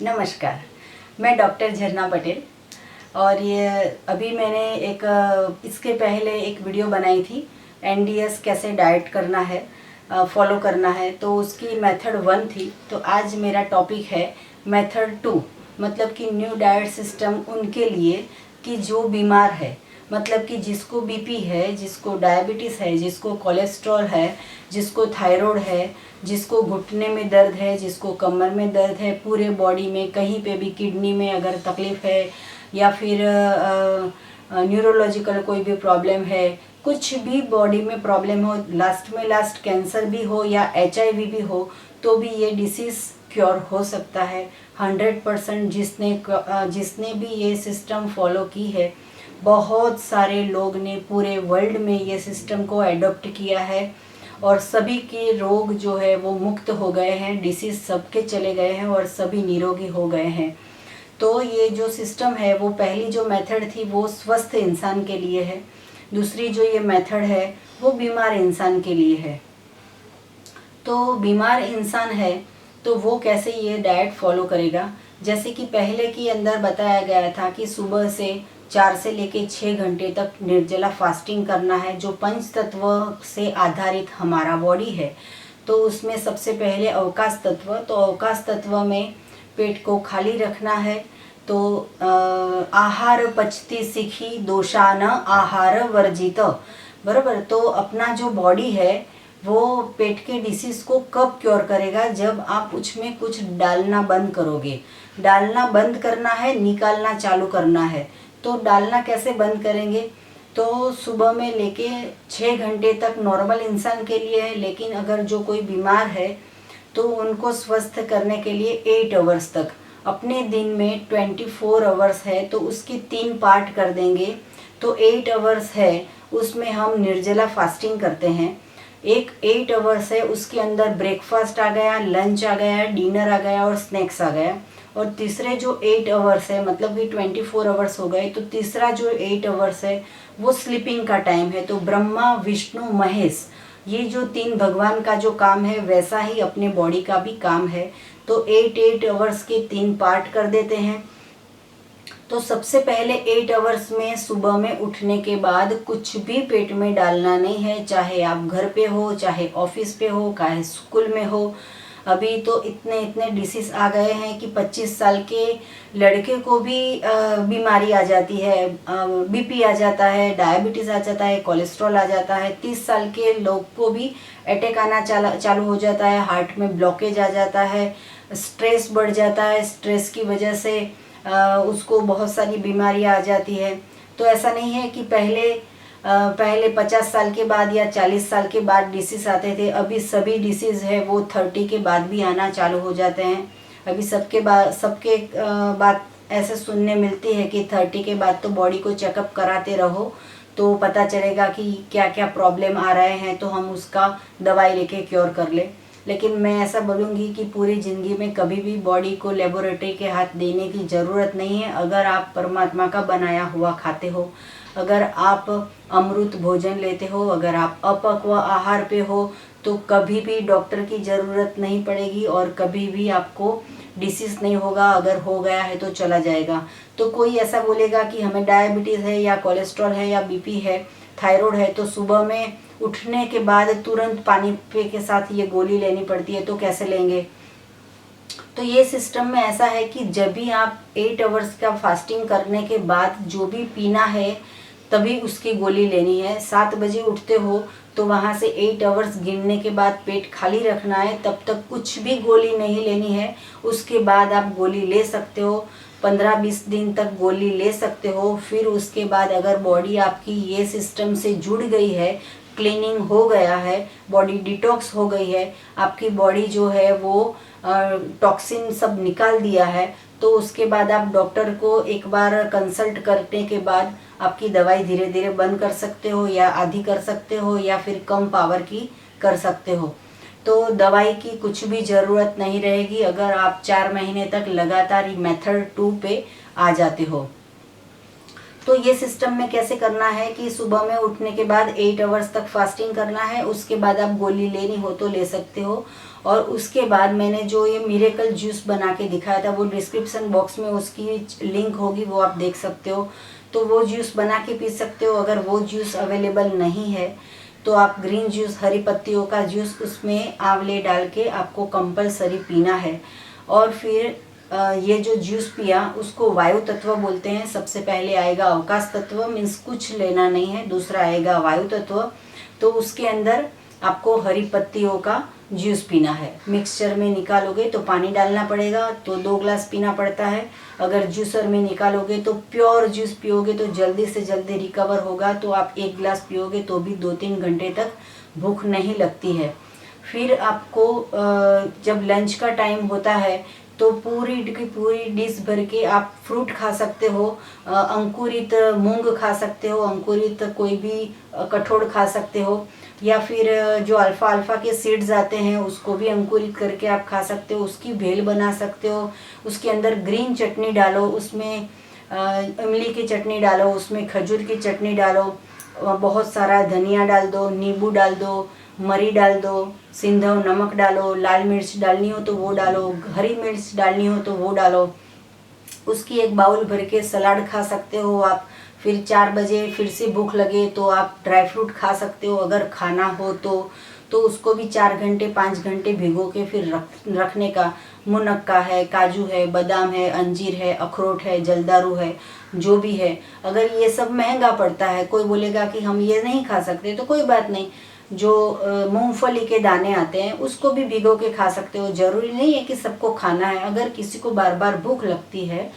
नमस्कार। मैं डॉक्टर झरना पटेल और ये अभी मैंने इसके पहले एक वीडियो बनाई थी। एनडीएस कैसे डाइट करना है, फॉलो करना है, तो उसकी मेथड 1 थी। तो आज मेरा टॉपिक है मेथड 2, मतलब कि न्यू डाइट सिस्टम उनके लिए कि जो बीमार है, मतलब कि जिसको बीपी है, जिसको डायबिटीज़ है, जिसको कोलेस्ट्रॉल है, जिसको थायराइड है, जिसको घुटने में दर्द है, जिसको कमर में दर्द है, पूरे बॉडी में कहीं पे भी किडनी में अगर तकलीफ़ है या फिर न्यूरोलॉजिकल कोई भी प्रॉब्लम है, कुछ भी बॉडी में प्रॉब्लम हो, लास्ट कैंसर भी हो या एचआईवी भी हो, तो भी ये डिसीज़ क्योर हो सकता है। 100% जिसने भी ये सिस्टम फॉलो की है, बहुत सारे लोग ने पूरे वर्ल्ड में ये सिस्टम को एडॉप्ट किया है और सभी के रोग जो है वो मुक्त हो गए हैं, डिसीज़ सबके चले गए हैं और सभी निरोगी हो गए हैं। तो ये जो सिस्टम है, वो पहली जो मेथड थी वो स्वस्थ इंसान के लिए है, दूसरी जो ये मेथड है वो बीमार इंसान के लिए है। तो बीमार इंसान है तो वो कैसे ये डाइट फॉलो करेगा? जैसे कि पहले के अंदर बताया गया था कि सुबह से 4 से लेके 6 घंटे तक निर्जला फास्टिंग करना है, जो पंच तत्व से आधारित हमारा बॉडी है। तो उसमें सबसे पहले अवकाश तत्व, तो अवकाश तत्व में पेट को खाली रखना है। तो आहार पचती सीखी दोषान आहार वर्जित, बराबर। तो अपना जो बॉडी है वो पेट के डिसीज़ को कब क्योर करेगा? जब आप उसमें कुछ डालना बंद करोगे। डालना बंद करना है, निकालना चालू करना है। तो डालना कैसे बंद करेंगे? तो सुबह में लेके 6 घंटे तक नॉर्मल इंसान के लिए है, लेकिन अगर जो कोई बीमार है तो उनको स्वस्थ करने के लिए 8 आवर्स तक, अपने दिन में 24 आवर्स है तो उसकी 3 पार्ट कर देंगे। तो 8 आवर्स है, उसमें हम निर्जला फास्टिंग करते हैं। एक 8 आवर्स है, उसके अंदर ब्रेकफास्ट आ गया, लंच आ गया, डिनर आ गया और स्नैक्स आ गया। और तीसरे जो 8 आवर्स है, मतलब कि 24 आवर्स हो गए, तो तीसरा जो 8 आवर्स है वो स्लीपिंग का टाइम है। तो ब्रह्मा विष्णु महेश, ये जो 3 भगवान का जो काम है वैसा ही अपने बॉडी का भी काम है। तो 8 आवर्स के 3 पार्ट कर देते हैं। तो सबसे पहले 8 आवर्स में सुबह में उठने के बाद कुछ भी पेट में डालना नहीं है, चाहे आप घर पे हो, चाहे ऑफिस पे हो, चाहे स्कूल में हो। अभी तो इतने डिसीज आ गए हैं कि 25 साल के लड़के को भी बीमारी आ जाती है, बीपी आ जाता है, डायबिटीज़ आ जाता है, कोलेस्ट्रॉल आ जाता है। 30 साल के लोग को भी अटैक आना चालू हो जाता है, हार्ट में ब्लॉकेज आ जाता है, स्ट्रेस बढ़ जाता है, स्ट्रेस की वजह से उसको बहुत सारी बीमारियां आ जाती है। तो ऐसा नहीं है कि पहले 50 साल के बाद या 40 साल के बाद डिसीज़ आते थे। अभी सभी डिसीज़ है वो 30 के बाद भी आना चालू हो जाते हैं। अभी सबके बात ऐसे सुनने मिलती है कि 30 के बाद तो बॉडी को चेकअप कराते रहो तो पता चलेगा कि क्या क्या प्रॉब्लम आ रहे हैं, तो हम उसका दवाई लेके क्योर कर ले। लेकिन मैं ऐसा बोलूँगी कि पूरी ज़िंदगी में कभी भी बॉडी को लेबोरेटरी के हाथ देने की ज़रूरत नहीं है। अगर आप परमात्मा का बनाया हुआ खाते हो, अगर आप अमृत भोजन लेते हो, अगर आप अपक्व आहार पे हो, तो कभी भी डॉक्टर की ज़रूरत नहीं पड़ेगी और कभी भी आपको डिसीज़ नहीं होगा। अगर हो गया है तो चला जाएगा। तो कोई ऐसा बोलेगा कि हमें डायबिटीज़ है या कोलेस्ट्रॉल है या बीपी है, थायराइड है, तो सुबह में उठने के बाद तुरंत पानी पे के साथ ये गोली लेनी पड़ती है, तो कैसे लेंगे? तो ये सिस्टम में ऐसा है कि जब भी आप 8 आवर्स का फास्टिंग करने के बाद जो भी पीना है तभी उसकी गोली लेनी है। 7 बजे उठते हो तो वहाँ से 8 आवर्स गिनने के बाद पेट खाली रखना है, तब तक कुछ भी गोली नहीं लेनी है। उसके बाद आप गोली ले सकते हो, 15-20 दिन तक गोली ले सकते हो। फिर उसके बाद अगर बॉडी आपकी ये सिस्टम से जुड़ गई है, क्लीनिंग हो गया है, बॉडी डिटॉक्स हो गई है, आपकी बॉडी जो है वो टॉक्सिन सब निकाल दिया है, तो उसके बाद आप डॉक्टर को एक बार कंसल्ट करने के बाद आपकी दवाई धीरे धीरे बंद कर सकते हो या आधी कर सकते हो या फिर कम पावर की कर सकते हो। तो दवाई की कुछ भी ज़रूरत नहीं रहेगी अगर आप 4 महीने तक लगातार मेथड 2 पे आ जाते हो। तो ये सिस्टम में कैसे करना है कि सुबह में उठने के बाद 8 आवर्स तक फास्टिंग करना है, उसके बाद आप गोली लेनी हो तो ले सकते हो। और उसके बाद मैंने जो ये मिरेकल जूस बना के दिखाया था, वो डिस्क्रिप्शन बॉक्स में उसकी लिंक होगी, वो आप देख सकते हो। तो वो जूस बना के पी सकते हो। अगर वो जूस अवेलेबल नहीं है तो आप ग्रीन जूस, हरी पत्तियों का जूस, उसमें आंवले डाल के आपको कंपलसरी पीना है। और फिर ये जो जूस पिया उसको वायु तत्व बोलते हैं। सबसे पहले आएगा अवकाश तत्व, मीन्स कुछ लेना नहीं है। दूसरा आएगा वायु तत्व, तो उसके अंदर आपको हरी पत्तियों का जूस पीना है। मिक्सचर में निकालोगे तो पानी डालना पड़ेगा, तो 2 ग्लास पीना पड़ता है। अगर जूसर में निकालोगे तो प्योर जूस पियोगे तो जल्दी से जल्दी रिकवर होगा। तो आप 1 ग्लास पियोगे तो भी 2-3 घंटे तक भूख नहीं लगती है। फिर आपको जब लंच का टाइम होता है तो पूरी की पूरी डिश भर के आप फ्रूट खा सकते हो। अंकुरित मूंग खा सकते हो, अंकुरित कोई भी कठोल खा सकते हो, या फिर जो अल्फ़ा के सीड्स आते हैं उसको भी अंकुरित करके आप खा सकते हो। उसकी भेल बना सकते हो। उसके अंदर ग्रीन चटनी डालो, उसमें इमली की चटनी डालो, उसमें खजूर की चटनी डालो, बहुत सारा धनिया डाल दो, नींबू डाल दो, मरी डाल दो, सिंधव नमक डालो, लाल मिर्च डालनी हो तो वो डालो, हरी मिर्च डालनी हो तो वो डालो। उसकी एक बाउल भर के सलाद खा सकते हो आप। फिर 4 बजे फिर से भूख लगे तो आप ड्राई फ्रूट खा सकते हो, अगर खाना हो तो उसको भी 4 घंटे 5 घंटे भिगो के फिर रखने का। मुनक्का है, काजू है, बादाम है, अंजीर है, अखरोट है, जलदारू है, जो भी है। अगर ये सब महंगा पड़ता है, कोई बोलेगा कि हम ये नहीं खा सकते, तो कोई बात नहीं। जो मूंगफली के दाने आते हैं उसको भी भिगो के खा सकते हो। जरूरी नहीं है कि सबको खाना है। अगर किसी को बार बार भूख लगती है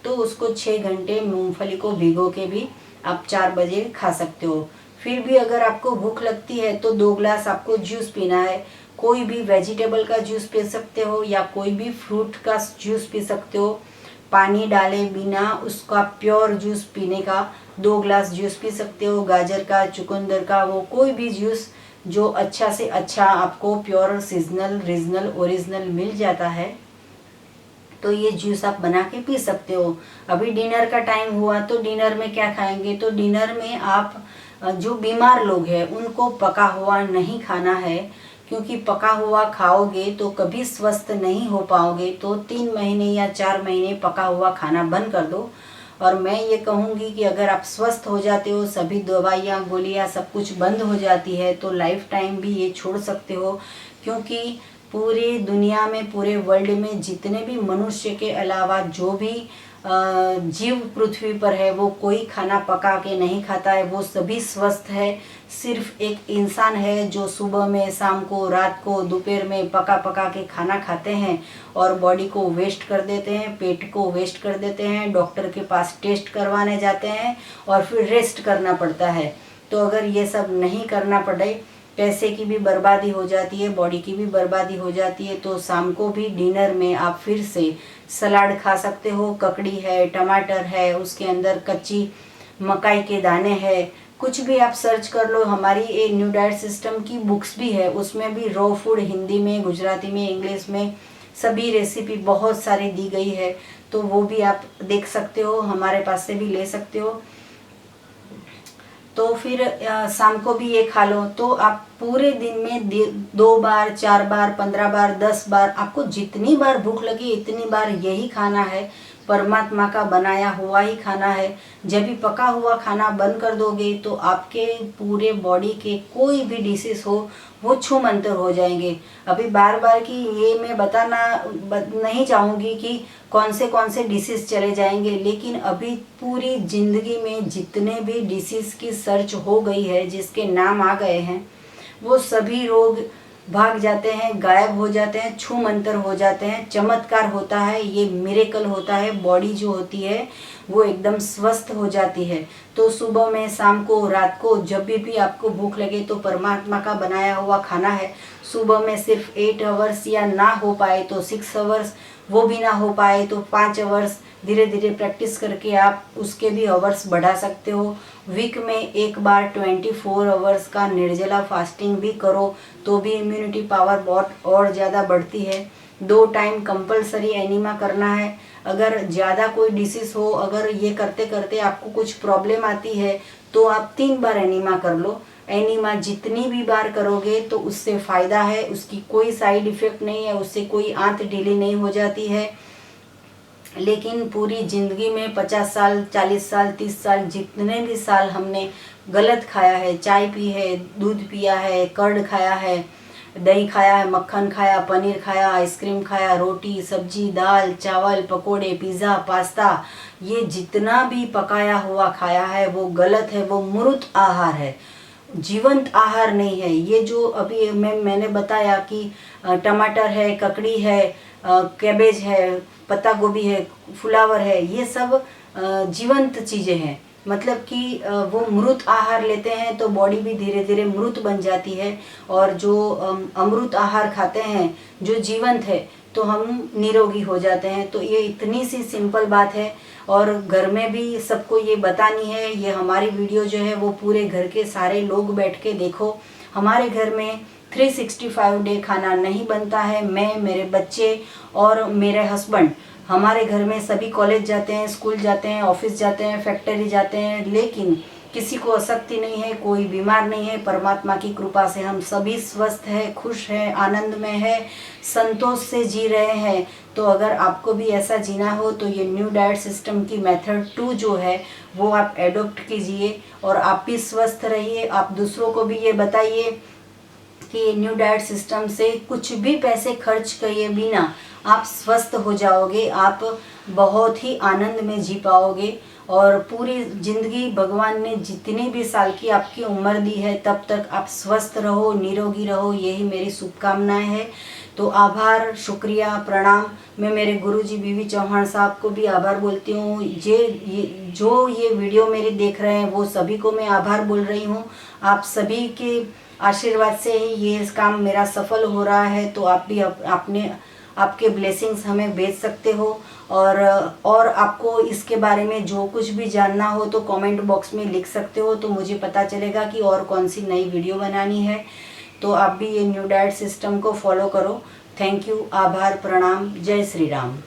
तो उसको 6 घंटे मूंगफली को भिगो के भी आप 4 बजे खा सकते हो। फिर भी अगर आपको भूख लगती है तो 2 ग्लास आपको जूस पीना है। कोई भी वेजिटेबल का जूस पी सकते हो या कोई भी फ्रूट का जूस पी सकते हो। पानी डाले बिना उसका प्योर जूस पीने का 2 ग्लास जूस पी सकते हो। गाजर का, चुकंदर का, वो कोई भी जूस जो अच्छा से अच्छा आपको प्योर सीजनल, रीजनल, ओरिजिनल मिल जाता है, तो ये जूस आप बना के पी सकते हो। अभी डिनर का टाइम हुआ तो डिनर में क्या खाएंगे, तो डिनर में आप जो बीमार लोग हैं उनको पका हुआ नहीं खाना है, क्योंकि पका हुआ खाओगे तो कभी स्वस्थ नहीं हो पाओगे। तो 3 महीने या 4 महीने पका हुआ खाना बंद कर दो। और मैं ये कहूँगी कि अगर आप स्वस्थ हो जाते हो, सभी दवाइयाँ गोलियाँ सब कुछ बंद हो जाती है, तो लाइफ टाइम भी ये छोड़ सकते हो। क्योंकि पूरी दुनिया में, पूरे वर्ल्ड में जितने भी मनुष्य के अलावा जो भी जीव पृथ्वी पर है, वो कोई खाना पका के नहीं खाता है, वो सभी स्वस्थ है। सिर्फ एक इंसान है जो सुबह में, शाम को, रात को, दोपहर में पका पका के खाना खाते हैं और बॉडी को वेस्ट कर देते हैं, पेट को वेस्ट कर देते हैं, डॉक्टर के पास टेस्ट करवाने जाते हैं और फिर रेस्ट करना पड़ता है। तो अगर ये सब नहीं करना पड़े, पैसे की भी बर्बादी हो जाती है, बॉडी की भी बर्बादी हो जाती है, तो शाम को भी डिनर में आप फिर से सलाद खा सकते हो। ककड़ी है, टमाटर है, उसके अंदर कच्ची मकाई के दाने है, कुछ भी आप सर्च कर लो। हमारी ये न्यू डाइट सिस्टम की बुक्स भी है, उसमें भी रॉ फूड हिंदी में, गुजराती में, इंग्लिश में सभी रेसिपी बहुत सारी दी गई है, तो वो भी आप देख सकते हो, हमारे पास से भी ले सकते हो। तो फिर शाम को भी ये खा लो। तो आप पूरे दिन में 2 बार, 4 बार, 15 बार, 10 बार, आपको जितनी बार भूख लगी इतनी बार यही खाना है। परमात्मा का बनाया हुआ ही खाना है। जब भी पका हुआ खाना बंद कर दोगे तो आपके पूरे बॉडी के कोई भी डिसीज हो वो छू मंतर हो जाएंगे। अभी बार बार की ये मैं बताना नहीं चाहूँगी कि कौन से डिसीज चले जाएंगे, लेकिन अभी पूरी जिंदगी में जितने भी डिसीज की सर्च हो गई है, जिसके नाम आ गए हैं, वो सभी रोग भाग जाते हैं, गायब हो जाते हैं, छू मंतर हो जाते हैं। चमत्कार होता है, ये मिरेकल होता है। बॉडी जो होती है वो एकदम स्वस्थ हो जाती है। तो सुबह में, शाम को, रात को, जब भी आपको भूख लगे तो परमात्मा का बनाया हुआ खाना है। सुबह में सिर्फ 8 आवर्स या ना हो पाए तो 6 आवर्स, वो भी ना हो पाए तो 5 आवर्स, धीरे धीरे प्रैक्टिस करके आप उसके भी आवर्स बढ़ा सकते हो। वीक में एक बार 24 आवर्स का निर्जला फास्टिंग भी करो तो भी इम्यूनिटी पावर बहुत और ज़्यादा बढ़ती है। 2 टाइम कंपलसरी एनिमा करना है। अगर ज़्यादा कोई डिसीज हो, अगर ये करते करते आपको कुछ प्रॉब्लम आती है तो आप 3 बार एनिमा कर लो। एनिमा जितनी भी बार करोगे तो उससे फ़ायदा है, उसकी कोई साइड इफ़ेक्ट नहीं है, उससे कोई आंत ढीली नहीं हो जाती है। लेकिन पूरी ज़िंदगी में 50 साल, 40 साल, 30 साल, जितने भी साल हमने गलत खाया है, चाय पी है, दूध पिया है, कर्ड खाया है, दही खाया है, मक्खन खाया, पनीर खाया, आइसक्रीम खाया, रोटी सब्जी दाल चावल पकोड़े पिज़्ज़ा पास्ता, ये जितना भी पकाया हुआ खाया है वो गलत है, वो मूर्त आहार है, जीवंत आहार नहीं है। ये जो अभी मैंने बताया कि टमाटर है, ककड़ी है, कैबेज है, पत्ता गोभी है, फ्लावर है, ये सब जीवंत चीज़ें हैं। मतलब कि वो मृत आहार लेते हैं तो बॉडी भी धीरे धीरे मृत बन जाती है, और जो अमृत आहार खाते हैं जो जीवंत है तो हम निरोगी हो जाते हैं। तो ये इतनी सी सिंपल बात है, और घर में भी सबको ये बतानी है। ये हमारी वीडियो जो है वो पूरे घर के सारे लोग बैठ के देखो। हमारे घर में 365 डे खाना नहीं बनता है। मैं, मेरे बच्चे और मेरे हस्बैंड, हमारे घर में सभी कॉलेज जाते हैं, स्कूल जाते हैं, ऑफिस जाते हैं, फैक्ट्री जाते हैं, लेकिन किसी को आसक्ति नहीं है, कोई बीमार नहीं है। परमात्मा की कृपा से हम सभी स्वस्थ हैं, खुश हैं, आनंद में है, संतोष से जी रहे हैं। तो अगर आपको भी ऐसा जीना हो तो ये न्यू डाइट सिस्टम की मेथड 2 जो है वो आप एडॉप्ट कीजिए, और आप भी स्वस्थ रहिए। आप दूसरों को भी ये बताइए कि न्यू डाइट सिस्टम से कुछ भी पैसे खर्च किए बिना आप स्वस्थ हो जाओगे, आप बहुत ही आनंद में जी पाओगे, और पूरी ज़िंदगी भगवान ने जितनी भी साल की आपकी उम्र दी है तब तक आप स्वस्थ रहो, निरोगी रहो, यही मेरी शुभकामनाएं है। तो आभार, शुक्रिया, प्रणाम। मैं मेरे गुरुजी बीवी चौहान साहब को भी आभार बोलती हूँ। जो ये वीडियो मेरी देख रहे हैं वो सभी को मैं आभार बोल रही हूँ। आप सभी के आशीर्वाद से ही ये काम मेरा सफल हो रहा है। तो आप भी आपके ब्लेसिंग्स हमें भेज सकते हो, और आपको इसके बारे में जो कुछ भी जानना हो तो कमेंट बॉक्स में लिख सकते हो, तो मुझे पता चलेगा कि और कौन सी नई वीडियो बनानी है। तो आप भी ये न्यू डाइट सिस्टम को फॉलो करो। थैंक यू, आभार, प्रणाम, जय श्री राम।